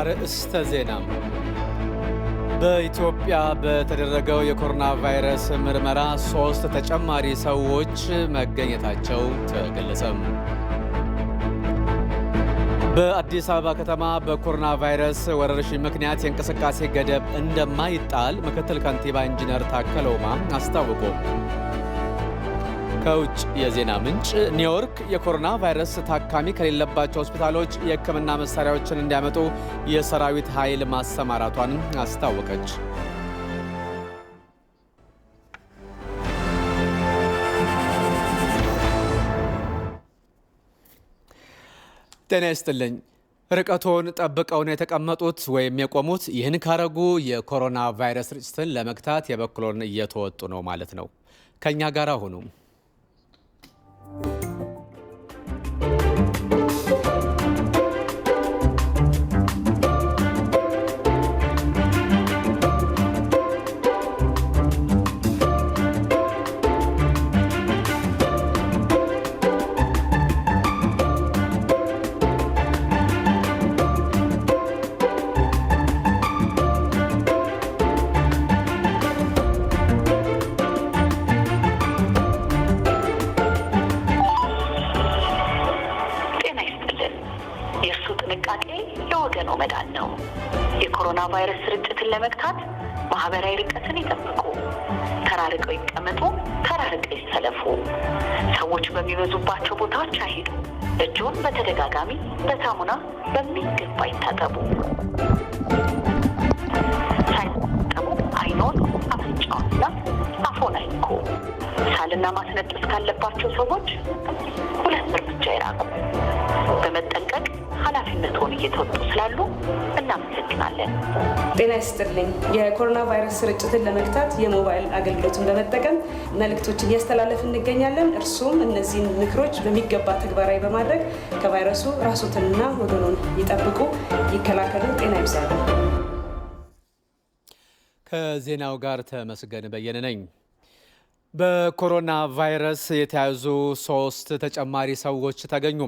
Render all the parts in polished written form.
አርእስተ ዜና። በኢትዮጵያ በተደረገው የኮሮና ቫይረስ ምርመራ 3 ተጨማሪ ሰዎች መገኘታቸው ተገለጸ። በአዲስ አበባ ከተማ በኮሮና ቫይረስ ወረርሽኝ ምክንያት የእንቅስቃሴ ገደብ እንደማይጣል ምክትል ከንቲባ ኢንጂነር ታከለ ኡማ አስታወቁ። ከውጭ የዜና ምንጭ ኒውዮርክ የኮሮና ቫይረስ ታካሚ ከሌለባቸው ሆስፒታሎች የሕክምና መሳሪያዎችን እንዲያመጡ የሰራዊት ኃይል ማሰማራቷን አስታወቀች። ጤና ይስጥልኝ። ርቀቶን ጠብቀው ነው የተቀመጡት ወይም የቆሙት። ይህን ካረጉ የኮሮና ቫይረስ ርጭትን ለመግታት የበኩሎን እየተወጡ ነው ማለት ነው። ከኛ ጋር ሁኑ። የኮሮና ቫይረስ ስርጭትን ለመግታት ማህበራዊ ርቀትን ይጠብቁ፣ ተራርቀው ይቀመጡ፣ ተራርቀው ይሰለፉ፣ ሰዎች በሚበዙባቸው ቦታዎች አይሄዱ፣ እጆን በተደጋጋሚ በሳሙና በሚገባ ይታጠቡ፣ ሳይታጠቡ አይኖን፣ አፍንጫውንና አፎን አይንኩ፣ ሳልና ማስነጠስ ካለባቸው ሰዎች 2 እርምጃ ይራቁ። በመጠንቀቅ ኃላፊነቱን እየተወጡ ስላሉ እናመሰግናለን። ጤና ይስጥልኝ። የኮሮና ቫይረስ ስርጭትን ለመግታት የሞባይል አገልግሎትን በመጠቀም መልእክቶችን እያስተላለፍ እንገኛለን። እርሱም እነዚህን ምክሮች በሚገባ ተግባራዊ በማድረግ ከቫይረሱ ራስዎትንና ወገኖን ይጠብቁ፣ ይከላከሉ። ጤና ይብዛሉ። ከዜናው ጋር ተመስገን በየነ ነኝ። በኮሮና ቫይረስ የተያዙ 3 ተጨማሪ ሰዎች ተገኙ።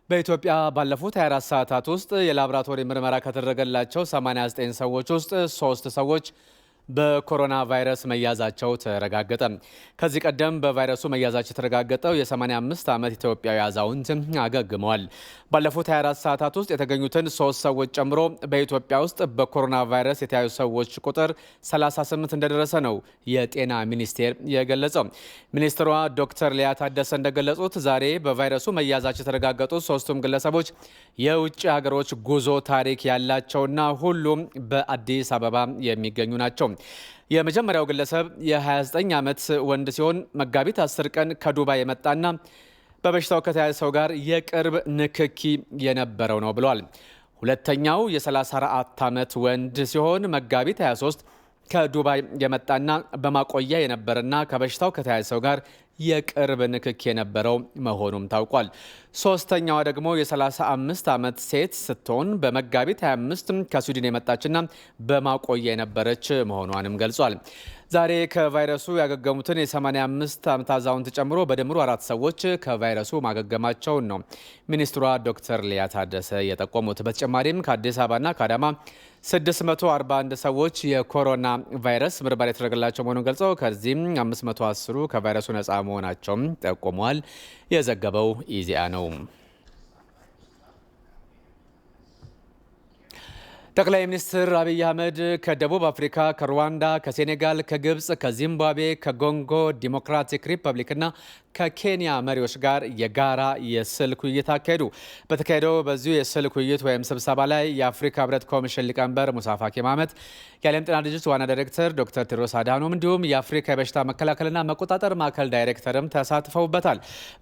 በኢትዮጵያ ባለፉት 24 ሰዓታት ውስጥ የላቦራቶሪ ምርመራ ከተደረገላቸው 89 ሰዎች ውስጥ 3 ሰዎች በኮሮና ቫይረስ መያዛቸው ተረጋገጠ። ከዚህ ቀደም በቫይረሱ መያዛቸው የተረጋገጠው የ85 ዓመት ኢትዮጵያዊ አዛውንት አገግመዋል። ባለፉት 24 ሰዓታት ውስጥ የተገኙትን 3 ሰዎች ጨምሮ በኢትዮጵያ ውስጥ በኮሮና ቫይረስ የተያዙ ሰዎች ቁጥር 38 እንደደረሰ ነው የጤና ሚኒስቴር የገለጸው። ሚኒስትሯ ዶክተር ሊያ ታደሰ እንደገለጹት ዛሬ በቫይረሱ መያዛቸው የተረጋገጡት 3ቱም ግለሰቦች የውጭ ሀገሮች ጉዞ ታሪክ ያላቸውና ሁሉም በአዲስ አበባ የሚገኙ ናቸው። የመጀመሪያው ግለሰብ የ29 ዓመት ወንድ ሲሆን መጋቢት 10 ቀን ከዱባይ የመጣና በበሽታው ከተያዘ ሰው ጋር የቅርብ ንክኪ የነበረው ነው ብሏል። ሁለተኛው የ34 ዓመት ወንድ ሲሆን መጋቢት 23 ከዱባይ የመጣና በማቆያ የነበረና ከበሽታው ከተያዘ ሰው ጋር የቅርብ ንክኪ የነበረው መሆኑም ታውቋል። ሶስተኛዋ ደግሞ የ35 ዓመት ሴት ስትሆን በመጋቢት 25 ከስዊድን የመጣችና በማቆያ የነበረች መሆኗንም ገልጿል። ዛሬ ከቫይረሱ ያገገሙትን የ85 ዓመት አዛውንት ጨምሮ በድምሩ 4 ሰዎች ከቫይረሱ ማገገማቸውን ነው ሚኒስትሯ ዶክተር ሊያ ታደሰ የጠቆሙት። በተጨማሪም ከአዲስ አበባና ከአዳማ 641 ሰዎች የኮሮና ቫይረስ ምርመራ የተደረገላቸው መሆኑን ገልጸው ከዚህም 510ሩ ከቫይረሱ ነፃ መሆናቸውም ጠቁመዋል። የዘገበው ኢዜአ ነው። ጠቅላይ ሚኒስትር አብይ አህመድ ከደቡብ አፍሪካ፣ ከሩዋንዳ፣ ከሴኔጋል፣ ከግብፅ፣ ከዚምባብዌ፣ ከኮንጎ ዲሞክራቲክ ሪፐብሊክና ከኬንያ መሪዎች ጋር የጋራ የስልክ ውይይት አካሄዱ። በተካሄደው በዚሁ የስልክ ውይይት ወይም ስብሰባ ላይ የአፍሪካ ህብረት ኮሚሽን ሊቀመንበር ሙሳ ፋኪ መሐመድ፣ የዓለም ጤና ድርጅት ዋና ዳይሬክተር ዶክተር ቴድሮስ አድሃኖም እንዲሁም የአፍሪካ የበሽታ መከላከልና መቆጣጠር ማዕከል ዳይሬክተርም ተሳትፈውበታል።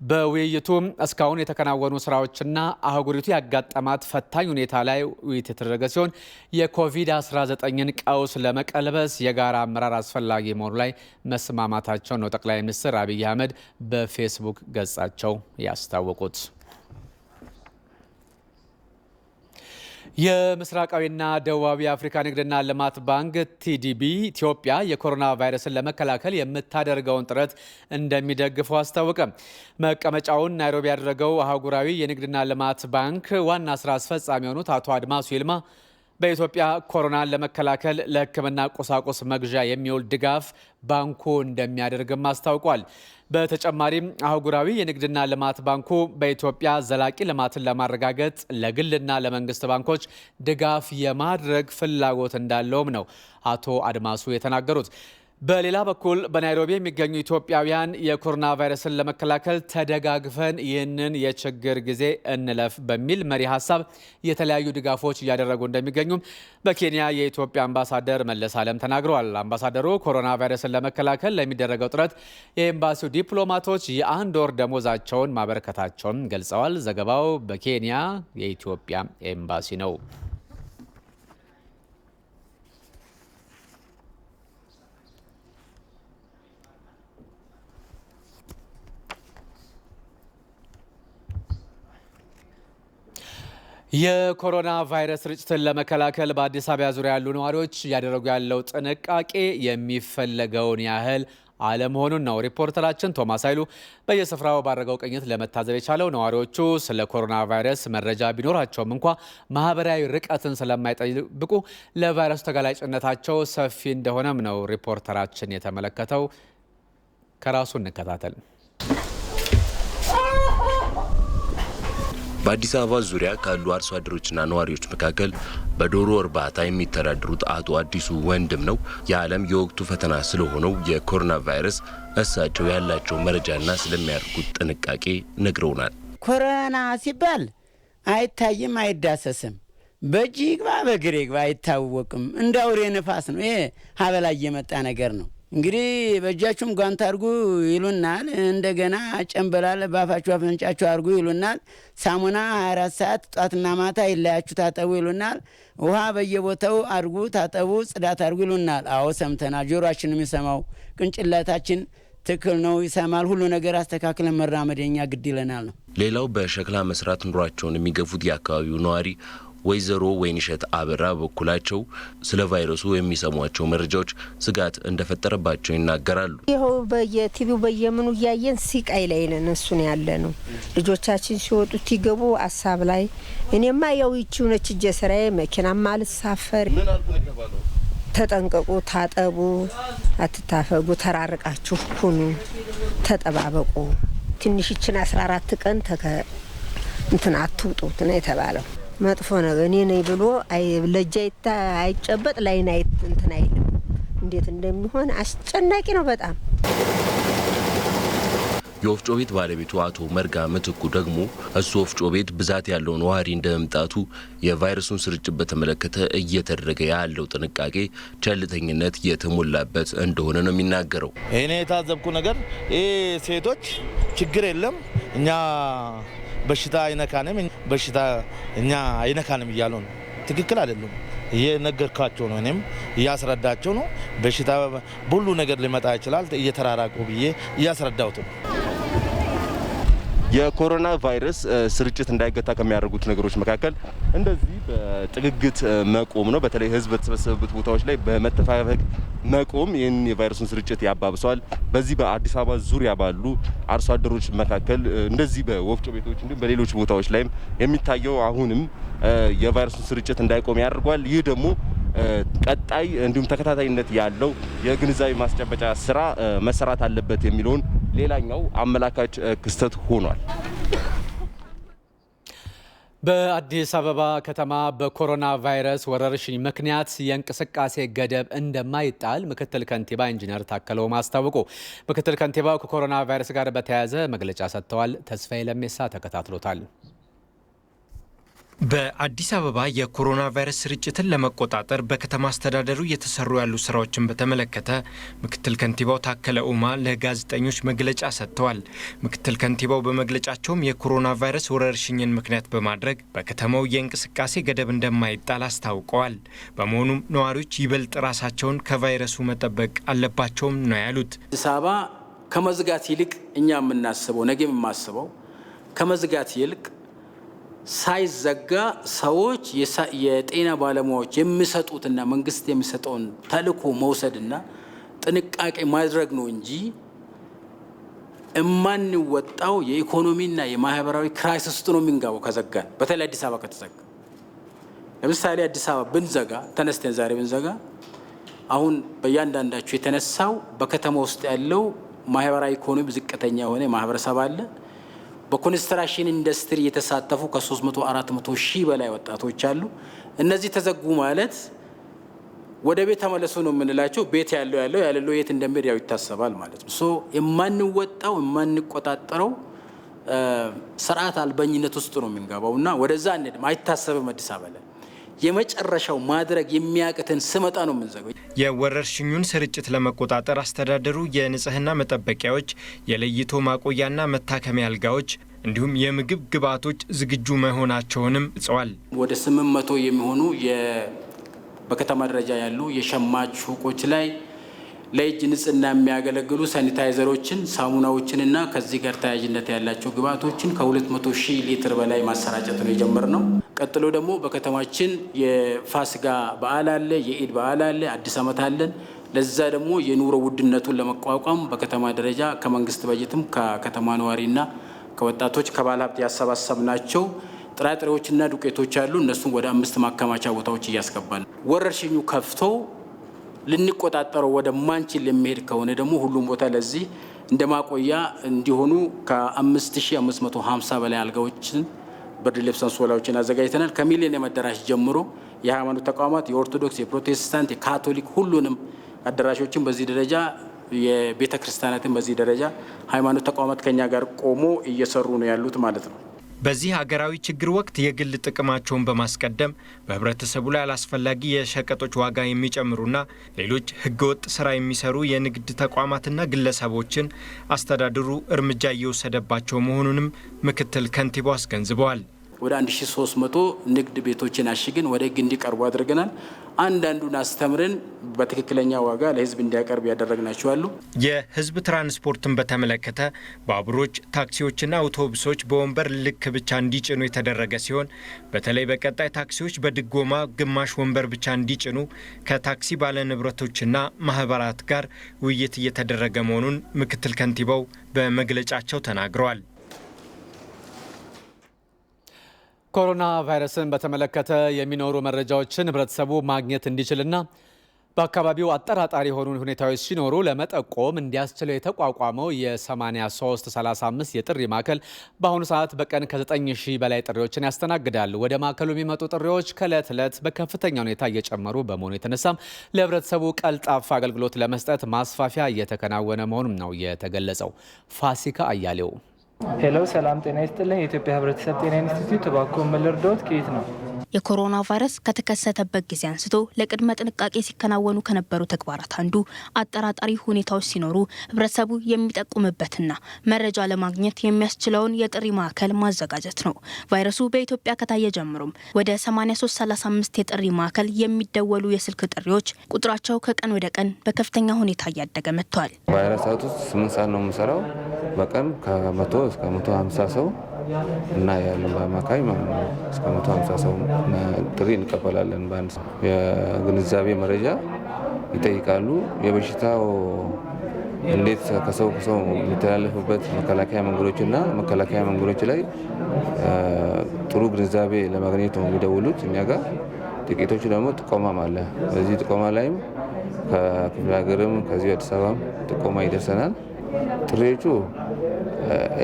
በውይይቱም እስካሁን የተከናወኑ ስራዎችና አህጉሪቱ ያጋጠማት ፈታኝ ሁኔታ ላይ ውይይት የተደረገ ሲሆን የኮቪድ-19ን ቀውስ ለመቀልበስ የጋራ አመራር አስፈላጊ መሆኑ ላይ መስማማታቸው ነው ጠቅላይ ሚኒስትር አብይ አህመድ በፌስቡክ ገጻቸው ያስታወቁት። የምስራቃዊና ደቡባዊ አፍሪካ ንግድና ልማት ባንክ ቲዲቢ ኢትዮጵያ የኮሮና ቫይረስን ለመከላከል የምታደርገውን ጥረት እንደሚደግፈው አስታወቀ። መቀመጫውን ናይሮቢ ያደረገው አህጉራዊ የንግድና ልማት ባንክ ዋና ስራ አስፈጻሚ የሆኑት አቶ አድማሱ ይልማ በኢትዮጵያ ኮሮናን ለመከላከል ለሕክምና ቁሳቁስ መግዣ የሚውል ድጋፍ ባንኩ እንደሚያደርግም አስታውቋል። በተጨማሪም አህጉራዊ የንግድና ልማት ባንኩ በኢትዮጵያ ዘላቂ ልማትን ለማረጋገጥ ለግልና ለመንግስት ባንኮች ድጋፍ የማድረግ ፍላጎት እንዳለውም ነው አቶ አድማሱ የተናገሩት። በሌላ በኩል በናይሮቢ የሚገኙ ኢትዮጵያውያን የኮሮና ቫይረስን ለመከላከል ተደጋግፈን ይህንን የችግር ጊዜ እንለፍ በሚል መሪ ሀሳብ የተለያዩ ድጋፎች እያደረጉ እንደሚገኙም በኬንያ የኢትዮጵያ አምባሳደር መለስ አለም ተናግረዋል። አምባሳደሩ ኮሮና ቫይረስን ለመከላከል ለሚደረገው ጥረት የኤምባሲው ዲፕሎማቶች የ1 ወር ደሞዛቸውን ማበረከታቸውን ገልጸዋል። ዘገባው በኬንያ የኢትዮጵያ ኤምባሲ ነው። የኮሮና ቫይረስ ስርጭትን ለመከላከል በአዲስ አበባ ዙሪያ ያሉ ነዋሪዎች እያደረጉ ያለው ጥንቃቄ የሚፈለገውን ያህል አለመሆኑን ነው ሪፖርተራችን ቶማስ ኃይሉ በየስፍራው ባደረገው ቅኝት ለመታዘብ የቻለው። ነዋሪዎቹ ስለ ኮሮና ቫይረስ መረጃ ቢኖራቸውም እንኳ ማህበራዊ ርቀትን ስለማይጠብቁ ለቫይረሱ ተጋላጭነታቸው ሰፊ እንደሆነም ነው ሪፖርተራችን የተመለከተው። ከራሱ እንከታተል። በአዲስ አበባ ዙሪያ ካሉ አርሶ አደሮችና ነዋሪዎች መካከል በዶሮ እርባታ የሚተዳደሩት አቶ አዲሱ ወንድም ነው የዓለም የወቅቱ ፈተና ስለሆነው የኮሮና ቫይረስ እሳቸው ያላቸው መረጃና ስለሚያደርጉት ጥንቃቄ ነግረውናል። ኮሮና ሲባል አይታይም፣ አይዳሰስም፣ በእጅ ይግባ በእግር ይግባ አይታወቅም። እንደ አውሬ ነፋስ ነው። ይሄ ሀበላ የመጣ ነገር ነው። እንግዲህ በእጃችሁም ጓንት አድርጉ ይሉናል። እንደገና ጨንበላል ባፋችሁ አፍንጫችሁ አድርጉ ይሉናል። ሳሙና 24 ሰዓት ጧትና ማታ ይለያችሁ ታጠቡ ይሉናል። ውሃ በየቦታው አድርጉ ታጠቡ፣ ጽዳት አድርጉ ይሉናል። አዎ ሰምተናል። ጆሮአችን የሚሰማው ቅንጭላታችን ትክክል ነው፣ ይሰማል። ሁሉ ነገር አስተካክለን መራመድ የኛ ግድ ይለናል ነው። ሌላው በሸክላ መስራት ኑሯቸውን የሚገፉት የአካባቢው ነዋሪ ወይዘሮ ወይንሸት አበራ በኩላቸው ስለ ቫይረሱ የሚሰሟቸው መረጃዎች ስጋት እንደፈጠረባቸው ይናገራሉ። ይኸው በየቲቪው በየምኑ እያየን ሲቃይ ላይ ነን። እሱን ያለ ነው። ልጆቻችን ሲወጡት ይገቡ ሀሳብ ላይ እኔማ ያው ይቺው ነች እጀ ስራዬ መኪናማ አልሳፈር። ተጠንቀቁ፣ ታጠቡ፣ አትታፈጉ፣ ተራርቃችሁ ሁኑ፣ ተጠባበቁ፣ ትንሽችን 14 ቀን እንትን አትውጡት ነው የተባለው። መጥፎ ነገር እኔ ነኝ ብሎ ለእጅ አይጨበጥ ላይን እንትን አይልም። እንዴት እንደሚሆን አስጨናቂ ነው በጣም። የወፍጮ ቤት ባለቤቱ አቶ መርጋ ምትኩ ደግሞ እሱ ወፍጮ ቤት ብዛት ያለው ነዋሪ እንደመምጣቱ የቫይረሱን ስርጭት በተመለከተ እየተደረገ ያለው ጥንቃቄ ቸልተኝነት የተሞላበት እንደሆነ ነው የሚናገረው። እኔ የታዘብኩ ነገር ሴቶች ችግር የለም እኛ በሽታ አይነካንም፣ በሽታ እኛ አይነካንም እያሉ ነው። ትክክል አይደለም። እየነገርኳቸው ነው፣ እኔም እያስረዳቸው ነው። በሽታ ሁሉ ነገር ሊመጣ ይችላል፣ እየተራራቁ ብዬ እያስረዳሁት ነው። የኮሮና ቫይረስ ስርጭት እንዳይገታ ከሚያደርጉት ነገሮች መካከል እንደዚህ በጥግግት መቆም ነው። በተለይ ሕዝብ በተሰበሰበበት ቦታዎች ላይ በመተፋፈግ መቆም ይህን የቫይረሱን ስርጭት ያባብሰዋል። በዚህ በአዲስ አበባ ዙሪያ ባሉ አርሶ አደሮች መካከል እንደዚህ በወፍጮ ቤቶች እንዲሁም በሌሎች ቦታዎች ላይም የሚታየው አሁንም የቫይረሱን ስርጭት እንዳይቆም ያደርገዋል። ይህ ደግሞ ቀጣይ እንዲሁም ተከታታይነት ያለው የግንዛቤ ማስጨበጫ ስራ መሰራት አለበት የሚለውን ሌላኛው አመላካች ክስተት ሆኗል። በአዲስ አበባ ከተማ በኮሮና ቫይረስ ወረርሽኝ ምክንያት የእንቅስቃሴ ገደብ እንደማይጣል ምክትል ከንቲባ ኢንጂነር ታከለ ኡማ አስታወቁ። ምክትል ከንቲባው ከኮሮና ቫይረስ ጋር በተያያዘ መግለጫ ሰጥተዋል። ተስፋዬ ለሜሳ ተከታትሎታል። በአዲስ አበባ የኮሮና ቫይረስ ስርጭትን ለመቆጣጠር በከተማ አስተዳደሩ እየተሰሩ ያሉ ስራዎችን በተመለከተ ምክትል ከንቲባው ታከለ ኡማ ለጋዜጠኞች መግለጫ ሰጥተዋል። ምክትል ከንቲባው በመግለጫቸውም የኮሮና ቫይረስ ወረርሽኝን ምክንያት በማድረግ በከተማው የእንቅስቃሴ ገደብ እንደማይጣል አስታውቀዋል። በመሆኑም ነዋሪዎች ይበልጥ ራሳቸውን ከቫይረሱ መጠበቅ አለባቸውም ነው ያሉት። አዲስ አበባ ከመዝጋት ይልቅ እኛ የምናስበው ነገ የማስበው ከመዝጋት ይልቅ ሳይዘጋ ሰዎች የጤና ባለሙያዎች የሚሰጡትና መንግስት የሚሰጠውን ተልዕኮ መውሰድና ጥንቃቄ ማድረግ ነው እንጂ እማንወጣው የኢኮኖሚና የማህበራዊ ክራይሲስ ውስጥ ነው የምንገባው ከዘጋን። በተለይ አዲስ አበባ ከተዘጋ ለምሳሌ አዲስ አበባ ብንዘጋ ተነስተን ዛሬ ብንዘጋ አሁን በእያንዳንዳቸው የተነሳው በከተማ ውስጥ ያለው ማህበራዊ ኢኮኖሚ ዝቅተኛ የሆነ ማህበረሰብ አለ። በኮንስትራክሽን ኢንዱስትሪ የተሳተፉ ከ300-400 ሺህ በላይ ወጣቶች አሉ። እነዚህ ተዘጉ ማለት ወደ ቤት ተመለሱ ነው የምንላቸው። ቤት ያለው ያለለው የት እንደሚሄድ ያው ይታሰባል ማለት ነው። ሶ የማንወጣው የማንቆጣጠረው ስርዓት አልበኝነት ውስጥ ነው የምንገባው እና ወደዛ አንሄድም። አይታሰብም። አዲስ አበባ ላይ የመጨረሻው ማድረግ የሚያቅተን ስመጣ ነው የምንዘገው። የወረርሽኙን ስርጭት ለመቆጣጠር አስተዳደሩ የንጽህና መጠበቂያዎች፣ የለይቶ ማቆያና መታከሚያ አልጋዎች እንዲሁም የምግብ ግብዓቶች ዝግጁ መሆናቸውንም ጽዋል። ወደ 800 የሚሆኑ በከተማ ደረጃ ያሉ የሸማች ሱቆች ላይ ለእጅ ንጽህና የሚያገለግሉ ሳኒታይዘሮችን፣ ሳሙናዎችንና ከዚህ ጋር ተያያዥነት ያላቸው ግብዓቶችን ከ200 ሺህ ሊትር በላይ ማሰራጨት ነው የጀመርነው። ቀጥሎ ደግሞ በከተማችን የፋሲካ በዓል አለ፣ የኢድ በዓል አለ፣ አዲስ ዓመት አለን። ለዛ ደግሞ የኑሮ ውድነቱን ለመቋቋም በከተማ ደረጃ ከመንግስት በጀትም ከከተማ ነዋሪና ከወጣቶች ከባለሀብት ያሰባሰብናቸው ጥራጥሬዎችና ዱቄቶች አሉ። እነሱም ወደ 5 ማከማቻ ቦታዎች እያስገባን ወረርሽኙ ከፍቶ ልንቆጣጠረው ወደ ማንችል የሚሄድ ከሆነ ደግሞ ሁሉም ቦታ ለዚህ እንደ ማቆያ እንዲሆኑ ከ5550 በላይ አልጋዎችን፣ ብርድ ልብስ፣ አንሶላዎችን አዘጋጅተናል። ከሚሊኒየም አዳራሽ ጀምሮ የሃይማኖት ተቋማት የኦርቶዶክስ፣ የፕሮቴስታንት፣ የካቶሊክ ሁሉንም አዳራሾችን በዚህ ደረጃ የቤተ ክርስቲያናትን በዚህ ደረጃ ሃይማኖት ተቋማት ከኛ ጋር ቆሞ እየሰሩ ነው ያሉት ማለት ነው። በዚህ ሀገራዊ ችግር ወቅት የግል ጥቅማቸውን በማስቀደም በህብረተሰቡ ላይ አላስፈላጊ የሸቀጦች ዋጋ የሚጨምሩና ሌሎች ህገወጥ ስራ የሚሰሩ የንግድ ተቋማትና ግለሰቦችን አስተዳደሩ እርምጃ እየወሰደባቸው መሆኑንም ምክትል ከንቲባው አስገንዝበዋል። ወደ 1300 ንግድ ቤቶችን አሽገን ወደ ህግ እንዲቀርቡ አድርገናል። አንዳንዱን አስተምረን በትክክለኛ ዋጋ ለህዝብ እንዲያቀርብ ያደረግናቸው አሉ። የህዝብ ትራንስፖርትን በተመለከተ ባቡሮች፣ ታክሲዎችና አውቶቡሶች በወንበር ልክ ብቻ እንዲጭኑ የተደረገ ሲሆን በተለይ በቀጣይ ታክሲዎች በድጎማ ግማሽ ወንበር ብቻ እንዲጭኑ ከታክሲ ባለንብረቶችና ማህበራት ጋር ውይይት እየተደረገ መሆኑን ምክትል ከንቲባው በመግለጫቸው ተናግረዋል። ኮሮና ቫይረስን በተመለከተ የሚኖሩ መረጃዎችን ህብረተሰቡ ማግኘት እንዲችልና በአካባቢው አጠራጣሪ የሆኑ ሁኔታዎች ሲኖሩ ለመጠቆም እንዲያስችለው የተቋቋመው የ8335 የጥሪ ማዕከል በአሁኑ ሰዓት በቀን ከ9000 በላይ ጥሪዎችን ያስተናግዳል። ወደ ማዕከሉ የሚመጡ ጥሪዎች ከዕለት ዕለት በከፍተኛ ሁኔታ እየጨመሩ በመሆኑ የተነሳም ለህብረተሰቡ ቀልጣፋ አገልግሎት ለመስጠት ማስፋፊያ እየተከናወነ መሆኑም ነው የተገለጸው። ፋሲካ አያሌው። ሄሎ፣ ሰላም ጤና ይስጥልኝ። የኢትዮጵያ ህብረተሰብ ጤና ኢንስቲትዩት እባክዎ መለርዶት ከየት ነው? የኮሮና ቫይረስ ከተከሰተበት ጊዜ አንስቶ ለቅድመ ጥንቃቄ ሲከናወኑ ከነበሩ ተግባራት አንዱ አጠራጣሪ ሁኔታዎች ሲኖሩ ህብረተሰቡ የሚጠቁምበትና መረጃ ለማግኘት የሚያስችለውን የጥሪ ማዕከል ማዘጋጀት ነው። ቫይረሱ በኢትዮጵያ ከታየ ጀምሮም ወደ 8335 የጥሪ ማዕከል የሚደወሉ የስልክ ጥሪዎች ቁጥራቸው ከቀን ወደ ቀን በከፍተኛ ሁኔታ እያደገ መጥቷል። ቫይረስ ሰዓት ውስጥ 8 ሰዓት ነው የምሰራው። በቀን ከ100 እስከ 150 ሰው እና ያለን በአማካይ ማለት ነው እስከ 150 ሰው ጥሪ እንቀበላለን። በአንድ የግንዛቤ መረጃ ይጠይቃሉ። የበሽታው እንዴት ከሰው ከሰው የሚተላለፍበት መከላከያ መንገዶችና መከላከያ መንገዶች ላይ ጥሩ ግንዛቤ ለማግኘት ነው የሚደውሉት እኛ ጋር። ጥቂቶቹ ደግሞ ጥቆማም አለ። በዚህ ጥቆማ ላይም ከክፍለ ሀገርም ከዚህ አዲስ አበባም ጥቆማ ይደርሰናል። ጥሪዎቹ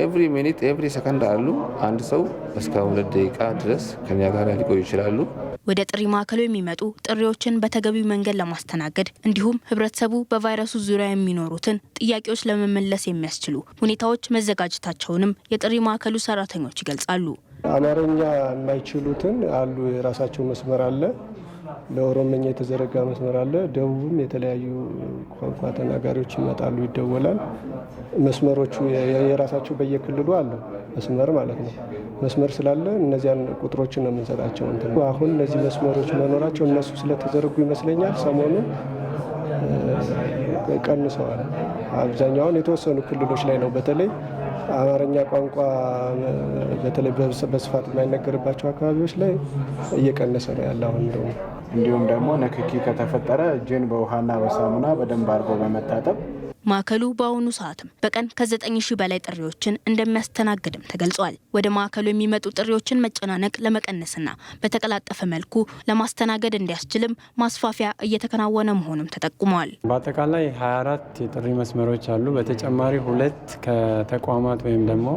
ኤቭሪ ሚኒት ኤቭሪ ሰከንድ አሉ። አንድ ሰው እስከ 2 ደቂቃ ድረስ ከኛ ጋር ሊቆዩ ይችላሉ። ወደ ጥሪ ማዕከሉ የሚመጡ ጥሪዎችን በተገቢው መንገድ ለማስተናገድ እንዲሁም ህብረተሰቡ በቫይረሱ ዙሪያ የሚኖሩትን ጥያቄዎች ለመመለስ የሚያስችሉ ሁኔታዎች መዘጋጀታቸውንም የጥሪ ማዕከሉ ሰራተኞች ይገልጻሉ። አማርኛ የማይችሉትን አሉ፣ የራሳቸው መስመር አለ። ለኦሮምኛ የተዘረጋ መስመር አለ። ደቡብም የተለያዩ ቋንቋ ተናጋሪዎች ይመጣሉ፣ ይደወላል። መስመሮቹ የራሳቸው በየክልሉ አለ መስመር ማለት ነው። መስመር ስላለ እነዚያን ቁጥሮችን ነው የምንሰጣቸው። አሁን እነዚህ መስመሮች መኖራቸው እነሱ ስለተዘረጉ ይመስለኛል ሰሞኑን ቀንሰዋል። አብዛኛውን የተወሰኑ ክልሎች ላይ ነው በተለይ አማርኛ ቋንቋ በተለይ በስፋት የማይነገርባቸው አካባቢዎች ላይ እየቀነሰ ነው ያለ አሁን እንደውም። እንዲሁም ደግሞ ንክኪ ከተፈጠረ እጅን በውሃና በሳሙና በደንብ አድርጎ በመታጠብ ማዕከሉ በአሁኑ ሰዓትም በቀን ከ9000 በላይ ጥሪዎችን እንደሚያስተናግድም ተገልጿል። ወደ ማዕከሉ የሚመጡ ጥሪዎችን መጨናነቅ ለመቀነስና በተቀላጠፈ መልኩ ለማስተናገድ እንዲያስችልም ማስፋፊያ እየተከናወነ መሆኑም ተጠቁሟል። በአጠቃላይ 24 የጥሪ መስመሮች አሉ። በተጨማሪ 2 ከተቋማት ወይም ደግሞ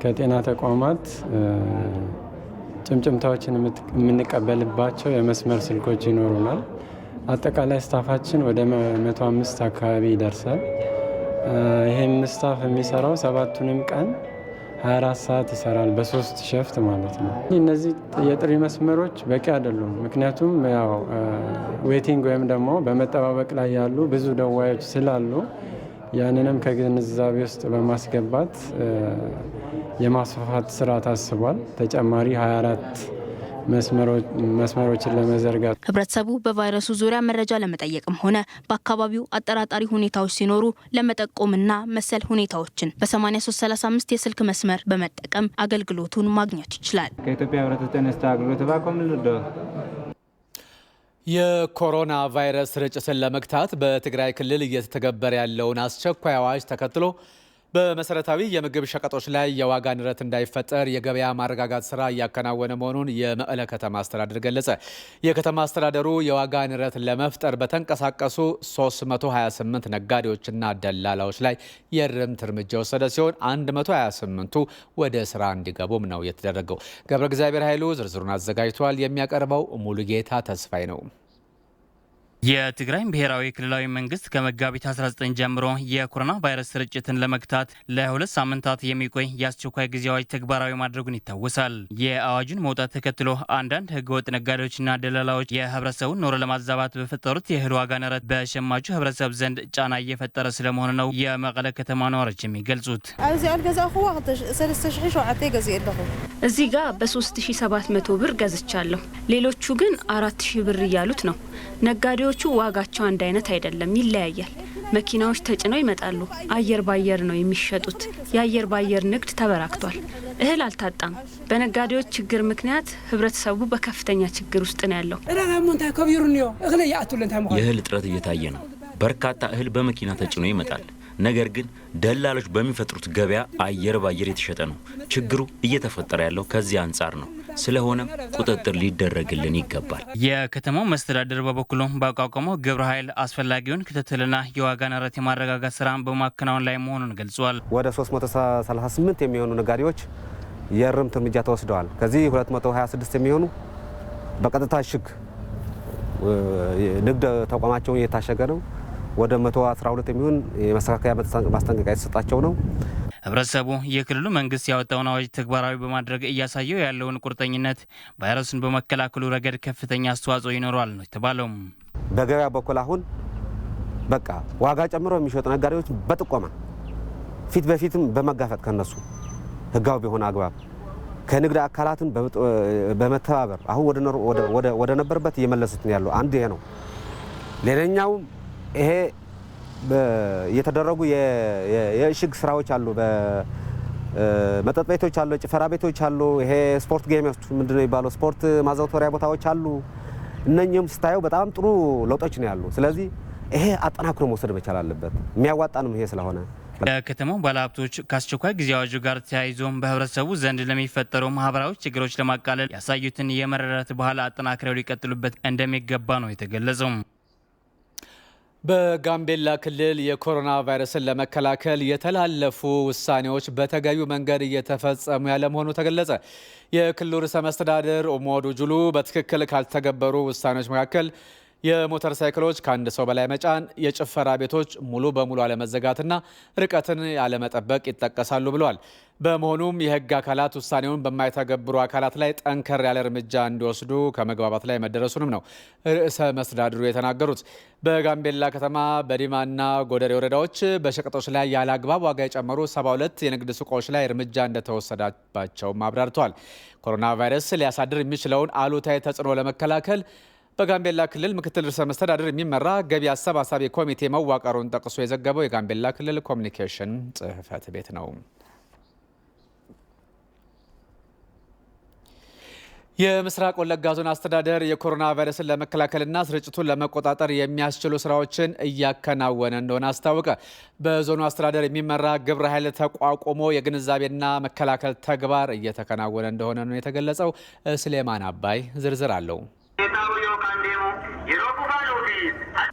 ከጤና ተቋማት ጭምጭምታዎችን የምንቀበልባቸው የመስመር ስልኮች ይኖሩናል። አጠቃላይ ስታፋችን ወደ 105 አካባቢ ይደርሳል። ይህም ስታፍ የሚሰራው 7ቱንም ቀን 24 ሰዓት ይሰራል፣ በ3 ሸፍት ማለት ነው። እነዚህ የጥሪ መስመሮች በቂ አይደሉም። ምክንያቱም ያው ዌቲንግ ወይም ደግሞ በመጠባበቅ ላይ ያሉ ብዙ ደዋዮች ስላሉ ያንንም ከግንዛቤ ውስጥ በማስገባት የማስፋፋት ስራ ታስቧል። ተጨማሪ 24 መስመሮችን ለመዘርጋት ህብረተሰቡ በቫይረሱ ዙሪያ መረጃ ለመጠየቅም ሆነ በአካባቢው አጠራጣሪ ሁኔታዎች ሲኖሩ ለመጠቆምና መሰል ሁኔታዎችን በ8335 የስልክ መስመር በመጠቀም አገልግሎቱን ማግኘት ይችላል። ከኢትዮጵያ ህብረተሰብ ጤና አገልግሎት ባቆም የኮሮና ቫይረስ ስርጭትን ለመግታት በትግራይ ክልል እየተተገበረ ያለውን አስቸኳይ አዋጅ ተከትሎ በመሰረታዊ የምግብ ሸቀጦች ላይ የዋጋ ንረት እንዳይፈጠር የገበያ ማረጋጋት ስራ እያከናወነ መሆኑን የመቀለ ከተማ አስተዳደር ገለጸ። የከተማ አስተዳደሩ የዋጋ ንረት ለመፍጠር በተንቀሳቀሱ 328 ነጋዴዎችና ደላላዎች ላይ የእርምት እርምጃ የወሰደ ሲሆን 128ቱ ወደ ስራ እንዲገቡም ነው የተደረገው። ገብረ እግዚአብሔር ኃይሉ ዝርዝሩን አዘጋጅቷል። የሚያቀርበው ሙሉጌታ ተስፋይ ነው። የትግራይ ብሔራዊ ክልላዊ መንግስት ከመጋቢት 19 ጀምሮ የኮሮና ቫይረስ ስርጭትን ለመግታት ለ2 ሳምንታት የሚቆይ የአስቸኳይ ጊዜ አዋጅ ተግባራዊ ማድረጉን ይታወሳል። የአዋጁን መውጣት ተከትሎ አንዳንድ ህገወጥ ነጋዴዎችና ደላላዎች የህብረተሰቡን ኑሮ ለማዛባት በፈጠሩት የእህል ዋጋ ንረት በሸማቹ ህብረተሰብ ዘንድ ጫና እየፈጠረ ስለመሆኑ ነው የመቀለ ከተማ ነዋሪዎች የሚገልጹት። እዚህ ጋር በ3700 ብር ገዝቻለሁ። ሌሎቹ ግን 4000 ብር እያሉት ነው። ነጋዴዎቹ ዋጋቸው አንድ አይነት አይደለም፣ ይለያያል። መኪናዎች ተጭነው ይመጣሉ። አየር ባየር ነው የሚሸጡት። የአየር ባየር ንግድ ተበራክቷል። እህል አልታጣም። በነጋዴዎች ችግር ምክንያት ህብረተሰቡ በከፍተኛ ችግር ውስጥ ነው ያለው። የእህል እጥረት እየታየ ነው። በርካታ እህል በመኪና ተጭኖ ይመጣል። ነገር ግን ደላሎች በሚፈጥሩት ገበያ አየር ባየር የተሸጠ ነው። ችግሩ እየተፈጠረ ያለው ከዚህ አንጻር ነው። ስለሆነም ቁጥጥር ሊደረግልን ይገባል። የከተማው መስተዳደር በበኩሉ ባቋቋመው ግብረ ኃይል አስፈላጊውን ክትትልና የዋጋ ንረት የማረጋጋት ስራን በማከናወን ላይ መሆኑን ገልጿል። ወደ 338 የሚሆኑ ነጋዴዎች የእርምት እርምጃ ተወስደዋል። ከዚህ 226 የሚሆኑ በቀጥታ እሽግ ንግድ ተቋማቸውን እየታሸገ ነው። ወደ 112 የሚሆን የማስተካከያ ማስጠንቀቂያ የተሰጣቸው ነው። ህብረተሰቡ የክልሉ መንግስት ያወጣውን አዋጅ ተግባራዊ በማድረግ እያሳየው ያለውን ቁርጠኝነት ቫይረሱን በመከላከሉ ረገድ ከፍተኛ አስተዋጽኦ ይኖረዋል ነው የተባለው። በገበያ በኩል አሁን በቃ ዋጋ ጨምሮ የሚሸጡ ነጋዴዎች በጥቆማ ፊት በፊትም በመጋፈጥ ከነሱ ህጋዊ በሆነ አግባብ ከንግድ አካላትን በመተባበር አሁን ወደ ነበረበት እየመለሱት ነው ያለው። አንድ ይሄ ነው። ሌላኛው ይሄ የተደረጉ የእሽግ ስራዎች አሉ። በመጠጥ ቤቶች አሉ፣ ጭፈራ ቤቶች አሉ። ይሄ ስፖርት ጌሞች ምንድነው የሚባለው ስፖርት ማዘውተሪያ ቦታዎች አሉ። እነኚህም ስታየው በጣም ጥሩ ለውጦች ነው ያሉ። ስለዚህ ይሄ አጠናክሮ መውሰድ መቻል አለበት። የሚያዋጣንም ይሄ ስለሆነ የከተማው ባለሀብቶች ከአስቸኳይ ጊዜ አዋጁ ጋር ተያይዞ በህብረተሰቡ ዘንድ ለሚፈጠሩ ማህበራዊ ችግሮች ለማቃለል ያሳዩትን የመረዳት ባህል አጠናክረው ሊቀጥሉበት እንደሚገባ ነው የተገለጸው። በጋምቤላ ክልል የኮሮና ቫይረስን ለመከላከል የተላለፉ ውሳኔዎች በተገቢው መንገድ እየተፈጸሙ ያለመሆኑ ተገለጸ። የክልሉ ርዕሰ መስተዳድር ኦሞድ ጁሉ በትክክል ካልተገበሩ ውሳኔዎች መካከል የሞተር ሳይክሎች ከአንድ ሰው በላይ መጫን፣ የጭፈራ ቤቶች ሙሉ በሙሉ አለመዘጋትና ርቀትን ያለመጠበቅ ይጠቀሳሉ ብለዋል። በመሆኑም የህግ አካላት ውሳኔውን በማይተገብሩ አካላት ላይ ጠንከር ያለ እርምጃ እንዲወስዱ ከመግባባት ላይ መደረሱንም ነው ርዕሰ መስተዳድሩ የተናገሩት። በጋምቤላ ከተማ በዲማና ጎደሬ ወረዳዎች በሸቀጦች ላይ ያለ አግባብ ዋጋ የጨመሩ 72 የንግድ ሱቆች ላይ እርምጃ እንደተወሰደባቸውም አብራርተዋል። ኮሮና ቫይረስ ሊያሳድር የሚችለውን አሉታዊ ተጽዕኖ ለመከላከል በጋምቤላ ክልል ምክትል ርዕሰ መስተዳድር የሚመራ ገቢ አሰባሳቢ ኮሚቴ መዋቀሩን ጠቅሶ የዘገበው የጋምቤላ ክልል ኮሚኒኬሽን ጽሕፈት ቤት ነው። የምስራቅ ወለጋ ዞን አስተዳደር የኮሮና ቫይረስን ለመከላከልና ስርጭቱን ለመቆጣጠር የሚያስችሉ ስራዎችን እያከናወነ እንደሆነ አስታወቀ። በዞኑ አስተዳደር የሚመራ ግብረ ኃይል ተቋቁሞ የግንዛቤና መከላከል ተግባር እየተከናወነ እንደሆነ ነው የተገለጸው። ስሌማን አባይ ዝርዝር አለው።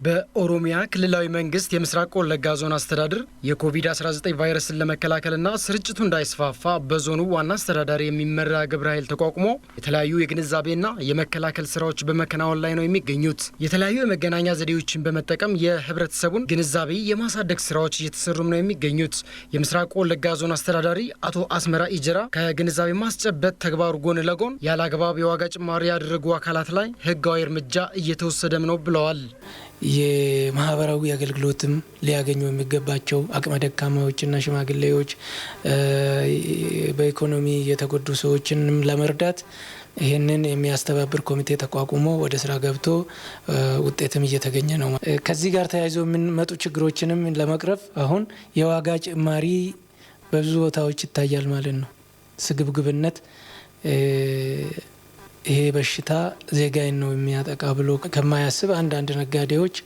በኦሮሚያ ክልላዊ መንግስት የምስራቅ ወለጋ ዞን አስተዳደር የኮቪድ-19 ቫይረስን ለመከላከልና ስርጭቱ እንዳይስፋፋ በዞኑ ዋና አስተዳዳሪ የሚመራ ግብረ ኃይል ተቋቁሞ የተለያዩ የግንዛቤና የመከላከል ስራዎች በመከናወን ላይ ነው የሚገኙት። የተለያዩ የመገናኛ ዘዴዎችን በመጠቀም የህብረተሰቡን ግንዛቤ የማሳደግ ስራዎች እየተሰሩም ነው የሚገኙት። የምስራቅ ወለጋ ዞን አስተዳዳሪ አቶ አስመራ ኢጀራ ከግንዛቤ ማስጨበጥ ተግባሩ ጎን ለጎን ያለ አግባብ የዋጋ ጭማሪ ያደረጉ አካላት ላይ ህጋዊ እርምጃ እየተወሰደም ነው ብለዋል። የማህበራዊ አገልግሎትም ሊያገኙ የሚገባቸው አቅመ ደካማዎችና ሽማግሌዎች በኢኮኖሚ የተጎዱ ሰዎችንም ለመርዳት ይህንን የሚያስተባብር ኮሚቴ ተቋቁሞ ወደ ስራ ገብቶ ውጤትም እየተገኘ ነው። ከዚህ ጋር ተያይዞ የሚመጡ ችግሮችንም ለመቅረፍ አሁን የዋጋ ጭማሪ በብዙ ቦታዎች ይታያል ማለት ነው። ስግብግብነት ይሄ በሽታ ዜጋዬን ነው የሚያጠቃ ብሎ ከማያስብ አንዳንድ ነጋዴዎች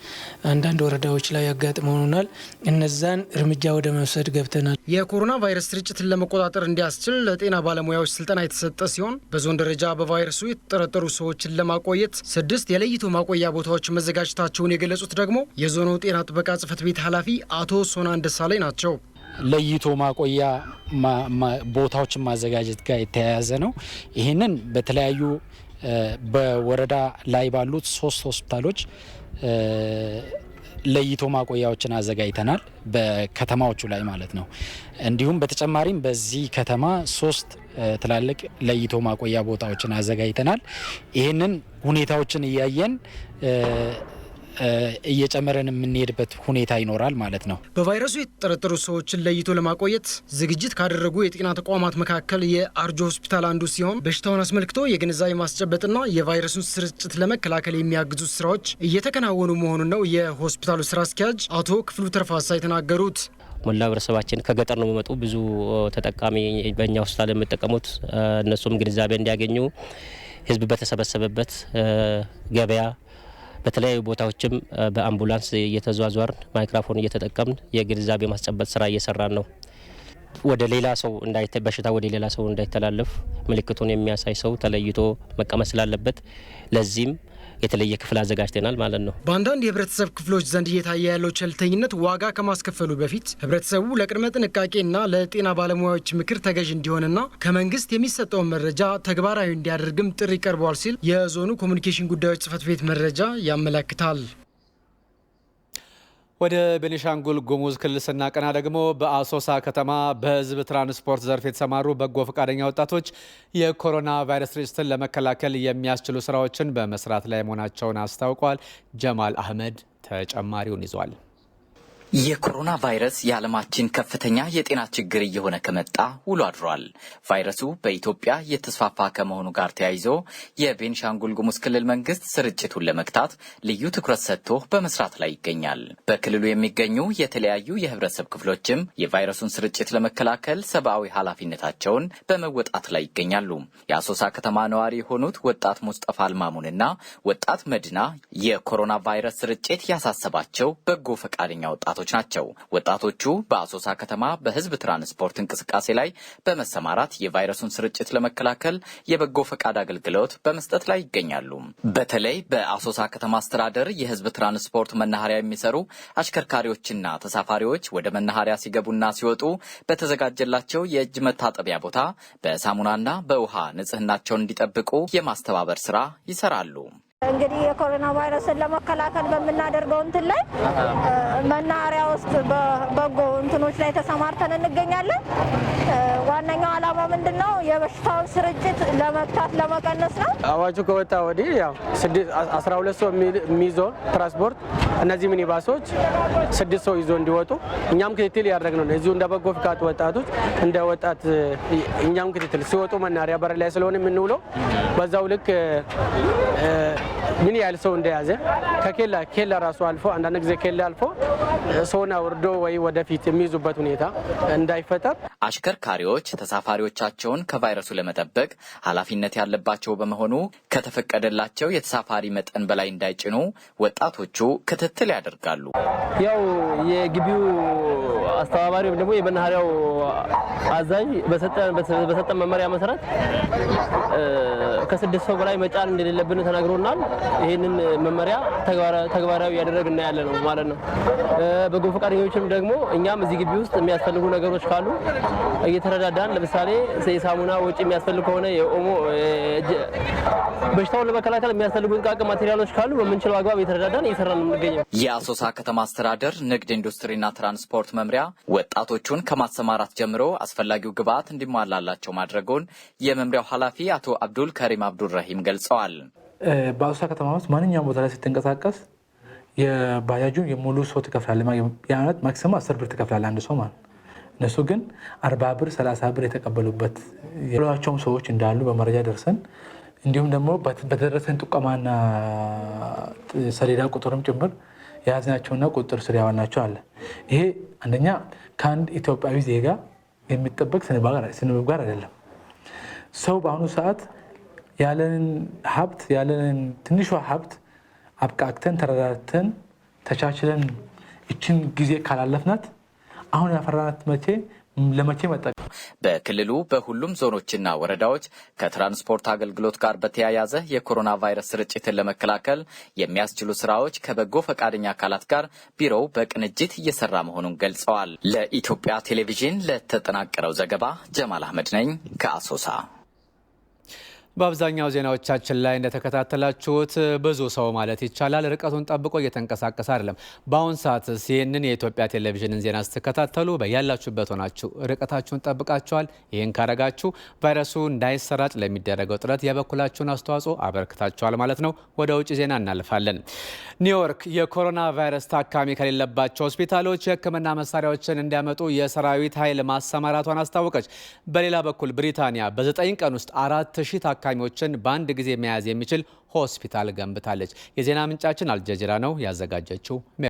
አንዳንድ ወረዳዎች ላይ ያጋጥመውናል። እነዛን እርምጃ ወደ መውሰድ ገብተናል። የኮሮና ቫይረስ ስርጭትን ለመቆጣጠር እንዲያስችል ለጤና ባለሙያዎች ስልጠና የተሰጠ ሲሆን በዞን ደረጃ በቫይረሱ የተጠረጠሩ ሰዎችን ለማቆየት 6 የለይቶ ማቆያ ቦታዎች መዘጋጀታቸውን የገለጹት ደግሞ የዞኑ ጤና ጥበቃ ጽሕፈት ቤት ኃላፊ አቶ ሶናን ደሳለኝ ናቸው። ለይቶ ማቆያ ቦታዎችን ማዘጋጀት ጋር የተያያዘ ነው። ይህንን በተለያዩ በወረዳ ላይ ባሉት 3 ሆስፒታሎች ለይቶ ማቆያዎችን አዘጋጅተናል፣ በከተማዎቹ ላይ ማለት ነው። እንዲሁም በተጨማሪም በዚህ ከተማ 3 ትላልቅ ለይቶ ማቆያ ቦታዎችን አዘጋጅተናል። ይህንን ሁኔታዎችን እያየን እየጨመረን የምንሄድበት ሁኔታ ይኖራል ማለት ነው። በቫይረሱ የተጠረጠሩ ሰዎችን ለይቶ ለማቆየት ዝግጅት ካደረጉ የጤና ተቋማት መካከል የአርጆ ሆስፒታል አንዱ ሲሆን በሽታውን አስመልክቶ የግንዛቤ ማስጨበጥና የቫይረሱን ስርጭት ለመከላከል የሚያግዙ ስራዎች እየተከናወኑ መሆኑን ነው የሆስፒታሉ ስራ አስኪያጅ አቶ ክፍሉ ተርፋሳ የተናገሩት። ሞላ ህብረተሰባችን ከገጠር ነው የሚመጡ ብዙ ተጠቃሚ በእኛ ሆስፒታል የሚጠቀሙት እነሱም ግንዛቤ እንዲያገኙ ህዝብ በተሰበሰበበት ገበያ በተለያዩ ቦታዎችም በአምቡላንስ እየተዟዟርን ማይክሮፎን እየተጠቀምን የግንዛቤ ማስጨበጥ ስራ እየሰራን ነው። ወደ ሌላ ሰው በሽታ ወደ ሌላ ሰው እንዳይተላለፍ ምልክቱን የሚያሳይ ሰው ተለይቶ መቀመጥ ስላለበት ለዚህም የተለየ ክፍል አዘጋጅተናል ማለት ነው። በአንዳንድ የህብረተሰብ ክፍሎች ዘንድ እየታየ ያለው ቸልተኝነት ዋጋ ከማስከፈሉ በፊት ህብረተሰቡ ለቅድመ ጥንቃቄና ለጤና ባለሙያዎች ምክር ተገዥ እንዲሆንና ከመንግስት የሚሰጠውን መረጃ ተግባራዊ እንዲያደርግም ጥሪ ቀርበዋል ሲል የዞኑ ኮሚኒኬሽን ጉዳዮች ጽሕፈት ቤት መረጃ ያመለክታል። ወደ ቤኒሻንጉል ጉሙዝ ክልል ስናቀና ደግሞ በአሶሳ ከተማ በህዝብ ትራንስፖርት ዘርፍ የተሰማሩ በጎ ፈቃደኛ ወጣቶች የኮሮና ቫይረስ ስርጭትን ለመከላከል የሚያስችሉ ስራዎችን በመስራት ላይ መሆናቸውን አስታውቋል። ጀማል አህመድ ተጨማሪውን ይዟል። የኮሮና ቫይረስ የዓለማችን ከፍተኛ የጤና ችግር እየሆነ ከመጣ ውሎ አድሯል። ቫይረሱ በኢትዮጵያ የተስፋፋ ከመሆኑ ጋር ተያይዞ የቤኒሻንጉል ጉሙዝ ክልል መንግስት ስርጭቱን ለመግታት ልዩ ትኩረት ሰጥቶ በመስራት ላይ ይገኛል። በክልሉ የሚገኙ የተለያዩ የህብረተሰብ ክፍሎችም የቫይረሱን ስርጭት ለመከላከል ሰብአዊ ኃላፊነታቸውን በመወጣት ላይ ይገኛሉ። የአሶሳ ከተማ ነዋሪ የሆኑት ወጣት ሙስጠፋ አልማሙንና ወጣት መድና የኮሮና ቫይረስ ስርጭት ያሳሰባቸው በጎ ፈቃደኛ ወጣቶች ናቸው። ወጣቶቹ በአሶሳ ከተማ በህዝብ ትራንስፖርት እንቅስቃሴ ላይ በመሰማራት የቫይረሱን ስርጭት ለመከላከል የበጎ ፈቃድ አገልግሎት በመስጠት ላይ ይገኛሉ። በተለይ በአሶሳ ከተማ አስተዳደር የህዝብ ትራንስፖርት መናኸሪያ የሚሰሩ አሽከርካሪዎችና ተሳፋሪዎች ወደ መናኸሪያ ሲገቡና ሲወጡ በተዘጋጀላቸው የእጅ መታጠቢያ ቦታ በሳሙናና በውሃ ንጽህናቸውን እንዲጠብቁ የማስተባበር ስራ ይሰራሉ። እንግዲህ የኮሮና ቫይረስን ለመከላከል በምናደርገው እንትን ላይ መናኸሪያ ውስጥ በበጎ እንትኖች ላይ ተሰማርተን እንገኛለን። ዋነኛው ዓላማ ምንድነው? የበሽታውን ስርጭት ለመግታት ለመቀነስ ነው። አዋጁ ከወጣ ወዲህ ያው 12 ሰው የሚይዘው ትራንስፖርት እነዚህ ሚኒባሶች 6 ሰው ይዞ እንዲወጡ እኛም ክትትል ያደረግነው ነው። እዚሁ እንደ በጎ ፍቃድ ወጣቶች እንደ ወጣት እኛም ክትትል ሲወጡ መናኸሪያ በር ላይ ስለሆነ የምንውለው በዛው ልክ ምን ያህል ሰው እንደያዘ ከኬላ ራሱ አልፎ አንዳንድ ጊዜ ኬላ አልፎ ሰውን አውርዶ ወይ ወደፊት የሚይዙበት ሁኔታ እንዳይፈጠር አሽከርካሪዎች ተሳፋሪዎቻቸውን ከቫይረሱ ለመጠበቅ ኃላፊነት ያለባቸው በመሆኑ ከተፈቀደላቸው የተሳፋሪ መጠን በላይ እንዳይጭኑ ወጣቶቹ ክትትል ያደርጋሉ። ያው የግቢው አስተባባሪ ወይም ደግሞ የመናኸሪያው አዛዥ በሰጠን መመሪያ መሰረት ከ6 ሰው በላይ መጫን እንደሌለብን ተናግሮናል። ይህንን መመሪያ ተግባራዊ ያደረግና ያለ ነው ማለት ነው። በጎ ፈቃደኞችም ደግሞ እኛም እዚህ ግቢ ውስጥ የሚያስፈልጉ ነገሮች ካሉ እየተረዳዳን ለምሳሌ የሳሙና ወጪ የሚያስፈልግ ከሆነ የኦሞ በሽታውን ለመከላከል የሚያስፈልጉ ጥቃቅን ማቴሪያሎች ካሉ በምንችለው አግባብ እየተረዳዳን እየሰራን ነው የምንገኘው። የአሶሳ ከተማ አስተዳደር ንግድ ኢንዱስትሪና ትራንስፖርት መምሪያ ወጣቶቹን ከማሰማራት ጀምሮ አስፈላጊው ግብዓት እንዲሟላላቸው ማድረጉን የመምሪያው ኃላፊ አቶ አብዱል ከሪም አብዱልረሂም ገልጸዋል። በአሶሳ ከተማ ውስጥ ማንኛውም ቦታ ላይ ስትንቀሳቀስ የባጃጁን የሙሉ ሰው ትከፍላለህ። የአመት ማክሲመም 10 ብር ትከፍላለህ አንድ ሰው ማለት። እነሱ ግን 40 ብር 30 ብር የተቀበሉበት የሏቸውም ሰዎች እንዳሉ በመረጃ ደርሰን እንዲሁም ደግሞ በደረሰን ጥቆማና ሰሌዳ ቁጥርም ጭምር የያዝናቸውና ቁጥር ስር ያዋልናቸው አለ። ይሄ አንደኛ ከአንድ ኢትዮጵያዊ ዜጋ የሚጠበቅ ስነምግባር አይደለም። ሰው በአሁኑ ሰዓት ያለንን ሀብት ያለንን ትንሿ ሀብት አብቃቅተን ተረዳድተን ተቻችለን እችን ጊዜ ካላለፍናት አሁን ያፈራናት ለመቼ መጠቀም። በክልሉ በሁሉም ዞኖችና ወረዳዎች ከትራንስፖርት አገልግሎት ጋር በተያያዘ የኮሮና ቫይረስ ስርጭትን ለመከላከል የሚያስችሉ ስራዎች ከበጎ ፈቃደኛ አካላት ጋር ቢሮው በቅንጅት እየሰራ መሆኑን ገልጸዋል። ለኢትዮጵያ ቴሌቪዥን ለተጠናቀረው ዘገባ ጀማል አህመድ ነኝ ከአሶሳ። በአብዛኛው ዜናዎቻችን ላይ እንደተከታተላችሁት ብዙ ሰው ማለት ይቻላል ርቀቱን ጠብቆ እየተንቀሳቀሰ አይደለም። በአሁን ሰዓት ይህንን የኢትዮጵያ ቴሌቪዥንን ዜና ስትከታተሉ በያላችሁበት ሆናችሁ ርቀታችሁን ጠብቃችኋል። ይህን ካረጋችሁ ቫይረሱ እንዳይሰራጭ ለሚደረገው ጥረት የበኩላችሁን አስተዋጽኦ አበርክታችኋል ማለት ነው። ወደ ውጭ ዜና እናልፋለን። ኒውዮርክ የኮሮና ቫይረስ ታካሚ ከሌለባቸው ሆስፒታሎች የሕክምና መሳሪያዎችን እንዲያመጡ የሰራዊት ኃይል ማሰማራቷን አስታወቀች። በሌላ በኩል ብሪታንያ በ9 ቀን ውስጥ 4000 ታካሚዎችን በአንድ ጊዜ መያዝ የሚችል ሆስፒታል ገንብታለች። የዜና ምንጫችን አልጀዚራ ነው ያዘጋጀችው።